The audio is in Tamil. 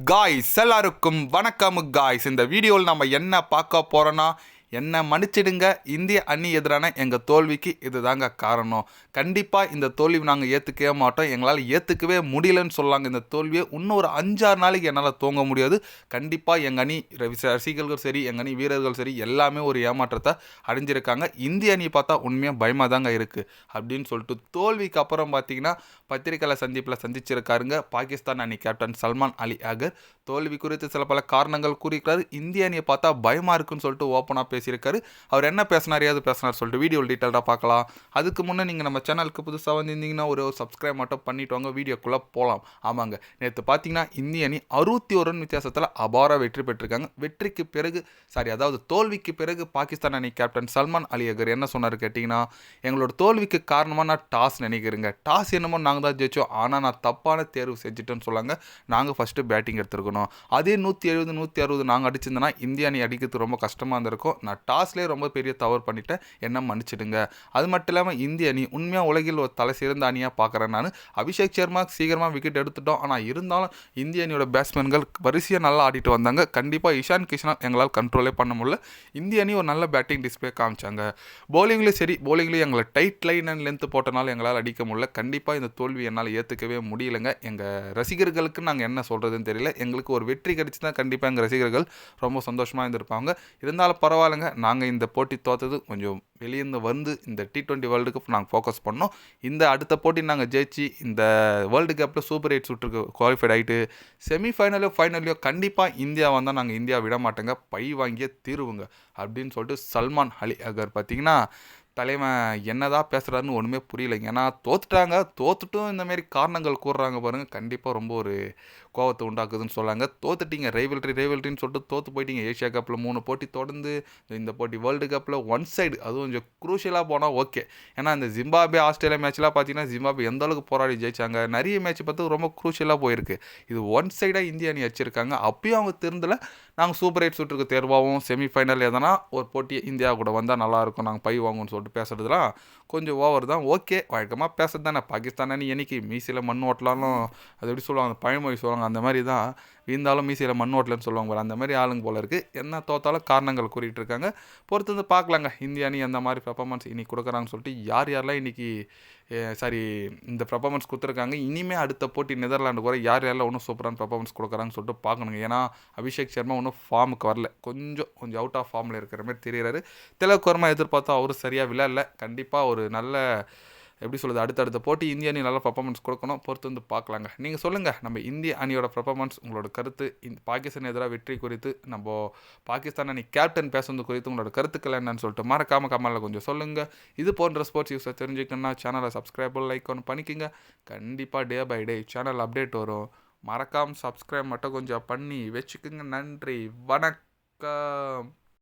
காய்ஸ் எல்லாருக்கும் வணக்கம் காய்ஸ். இந்த வீடியோவில் நம்ம என்ன பார்க்க போகிறோன்னா, என்ன மன்னிச்சிடுங்க, இந்திய அணி எதிரான எங்கள் தோல்விக்கு இது தாங்க காரணம். கண்டிப்பாக இந்த தோல்வி நாங்கள் ஏற்றுக்கவே மாட்டோம். எங்களால் ஏற்றுக்கவே முடியலன்னு சொல்லாங்க. இந்த தோல்வியை இன்னும் ஒரு 5-6 நாளைக்கு என்னால் தூங்க முடியாது. கண்டிப்பாக எங்கள் அணி ரசிகர்கள் சரி, எங்கள் அணி வீரர்கள் சரி, எல்லாமே ஒரு ஏமாற்றத்தை அடைஞ்சிருக்காங்க. இந்திய அணி பார்த்தா உண்மையாக பயமாக தாங்க இருக்குது அப்படின்னு சொல்லிட்டு தோல்விக்கு அப்புறம் பார்த்தீங்கன்னா பத்திரிகையாளர் சந்திப்பில் சந்திச்சிருக்காருங்க பாகிஸ்தான் அணி கேப்டன் சல்மான் அலி அகர். தோல்வி குறித்து சில பல காரணங்கள் கூறியிருக்காரு. இந்திய அணியை பார்த்தா பயமாக இருக்குன்னு சொல்லிட்டு ஓப்பனாக பேசியிருக்காரு. அவர் என்ன பேசினார், ஏது பேசினார் சொல்லிட்டு வீடியோவில் டீட்டெயிலாக பார்க்கலாம். அதுக்கு முன்னே நீங்கள் நம்ம சேனலுக்கு புதுசாக வந்திருந்தீங்கன்னா ஒரு சப்ஸ்கிரைப் மட்டும் பண்ணிட்டு வாங்க, வீடியோக்குள்ளே போகலாம். ஆமாங்க, நேற்று பார்த்தீங்கன்னா இந்திய அணி 61 ரன் வித்தியாசத்தில் அபார வெற்றி பெற்றிருக்காங்க. வெற்றிக்கு பிறகு அதாவது தோல்விக்கு பிறகு பாகிஸ்தான் அணி கேப்டன் சல்மான் அலி அகர் என்ன சொன்னார் கேட்டிங்கன்னா, எங்களோட தோல்விக்கு காரணமாக நான் டாஸ் நினைக்கிறேங்க. டாஸ் என்னமோ நாங்கள் தான் ஜெயிச்சோம், ஆனால் நான் தப்பான தேர்வு செஞ்சுட்டேன்னு சொல்லாங்க. நாங்கள் ஃபஸ்ட்டு பேட்டிங் எடுத்துருக்கணும். அதே 170 160 நாங்கள் அடிச்சிருந்தோன்னா இந்திய அணி அடிக்கிறது ரொம்ப கஷ்டமாக இருந்திருக்கும். நான் டாஸ்லேயே ரொம்ப பெரிய தவறு பண்ணிவிட்டேன், என்ன மன்னிச்சிடுங்க. அது மட்டும் இல்லாமல் இந்திய அணி உண்மையாக உலகில் ஒரு தலை சிறந்த அணியாக பார்க்குறேன் நான். அபிஷேக் சர்மா சீக்கிரமாக விக்கெட் எடுத்துட்டோம், ஆனால் இருந்தாலும் இந்திய அணியோட பேட்ஸ்மேன்கள் வரிசையாக நல்லா ஆடிட்டு வந்தாங்க. கண்டிப்பாக இஷான் கிஷனால் எங்களால் கண்ட்ரோலே பண்ண முடியல. இந்திய அணி ஒரு நல்ல பேட்டிங் டிஸ்பிளே காமிச்சாங்க. பவுலிங்லேயும் சரி, பவுலிங்லேயும் எங்களை டைட் லைன் அண்ட் லென்த் போட்டனால எங்களால் அடிக்க முடியல. கண்டிப்பாக இந்த தோல்வி என்னால் ஏற்றுக்கவே முடியலைங்க. எங்கள் ரசிகர்களுக்கு நாங்கள் என்ன சொல்கிறதுன்னு தெரியல. எங்களுக்கு ஒரு வெற்றி கிடைச்சி தான் கண்டிப்பாக எங்கள் ரசிகர்கள் ரொம்ப சந்தோஷமாக இருந்திருப்பாங்க. இருந்தாலும் பரவாயில்லைங்க, நாங்கள் இந்த போட்டி தோற்றது கொஞ்சம் வெளியேந்து வந்து இந்த T20 வேர்ல்டு கப் நாங்கள் ஃபோக்கஸ் பண்ணோம். இந்த அடுத்த போட்டி நாங்கள் ஜெயிச்சு இந்த வேர்ல்டு கப்பில் சூப்பர் 8 சுற்றுக்கு குவாலிஃபைட் ஆகிட்டு ஃபைனலையோ கண்டிப்பாக இந்தியா வந்தால் நாங்கள் இந்தியா விட மாட்டோங்க, பை வாங்கியே தீருவுங்க அப்படின்னு சொல்லிட்டு சல்மான் அலி அகர் பார்த்தீங்கன்னா தலைவன் என்னதான் பேசுகிறாருன்னு ஒன்றுமே புரியலைங்க. ஏன்னா தோத்துட்டும் இந்தமாரி காரணங்கள் கூறுறாங்க பாருங்கள், கண்டிப்பாக ரொம்ப ஒரு கோவத்தை உண்டாக்குதுன்னு சொல்லாங்க. தோத்துட்டீங்க, ரைவல்ட்ரின்னு சொல்லிட்டு தோற்று போயிட்டீங்க. ஏஷியா கப்பில் 3 போட்டி தொடர்ந்து, இந்த போட்டி வேர்ல்டு கப்பில் ஒன் சைடு, அதுவும் கொஞ்சம் குரூஷியலாக போனால் ஓகே. ஏன்னா இந்த ஜிம்பாப்வே ஆஸ்திரேலியா மேட்ச்லாம் பார்த்தீங்கன்னா ஜிம்பாப்வே எந்த அளவுக்கு போராடி ஜெயிச்சாங்க. நிறைய மேட்ச் பார்த்து ரொம்ப குரூஷியலாக போயிருக்கு. இது ஒன் சைடாக இந்திய அணி வச்சுருக்காங்க. அப்பயும் அவங்க திருந்தலை. நாங்கள் சூப்பர் 8 சுற்றுக்கு தேர்வாகவும் செமிஃபைனல் எதனா ஒரு போட்டி இந்தியா கூட வந்தால் நல்லாயிருக்கும், நாங்கள் பை வாங்குவோம்னு சொல்லிட்டு பேசுகிறதுலாம் கொஞ்சம் ஓவர் தான். ஓகே, வழக்கமாக பேசுறது தானே. பாகிஸ்தான் அணி என்னைக்கு மீசையில் மண் ஓட்டலாலும் அது எப்படி சொல்லுவாங்க, பழமொழி சொல்லுவாங்க, அந்த மாதிரி தான். வீழ்ந்தாலும் மீசையில் மண் ஓட்டலன்னு சொல்லுவாங்க பாரு, அந்த மாதிரி ஆளுங்க போல இருக்குது. என்ன தோத்தாலும் காரணங்கள் கூறிட்டு இருக்காங்க. பொறுத்து வந்து பார்க்கலாங்க இந்திய அணி அந்த மாதிரி பெர்ஃபார்மன்ஸ் இன்றைக்கி கொடுக்குறாங்கன்னு சொல்லிட்டு. யாரெல்லாம் இன்றைக்கி இந்த பெர்ஃபார்மன்ஸ் கொடுத்துருக்காங்க, இனிமேல் அடுத்த போட்டி நெதர்லாண்டு கூட யாரெல்லாம் இன்னும் சூப்பரான பெர்ஃபார்மன்ஸ் கொடுக்குறாங்கன்னு சொல்லிட்டு பார்க்கணுங்க. ஏன்னா அபிஷேக் சர்மா இன்னும் ஃபார்முக்கு வரல, கொஞ்சம் அவுட் ஆஃப் ஃபார்மில் இருக்கிற மாதிரி தெரிகிறாரு. திலக் வர்மா எதிர்பார்த்தா அவரும் சரியாக விளையாடல. கண்டிப்பாக ஒரு நல்ல எப்படி சொல்கிறது, அடுத்தடுத்த போட்டி இந்திய அணி நல்ல பர்ஃபார்மன்ஸ் கொடுக்கணும். பொறுத்து வந்து பார்க்கலாங்க. நீங்கள் சொல்லுங்கள், நம்ம இந்திய அணியோட பர்ஃபார்மன்ஸ், உங்களோட கருத்து, இந்த பாகிஸ்தான் எதிராக வெற்றி குறித்து, நம்ம பாகிஸ்தான் அணி கேப்டன் பேசுறது குறித்து உங்களோட கருத்துக்கள் என்னன்னு சொல்லிட்டு மறக்காமல் கமெண்ட்டில் கொஞ்சம் சொல்லுங்கள். இது போன்ற ஸ்போர்ட்ஸ் நியூஸை தெரிஞ்சுக்கணுன்னா சேனலை சப்ஸ்கிரைப் லைக் ஒன்று பண்ணிக்கோங்க. கண்டிப்பாக day by day channel update வரும். மறக்காமல் சப்ஸ்கிரைப் மட்டும் கொஞ்சம் பண்ணி வச்சுக்கோங்க. நன்றி, வணக்கம்.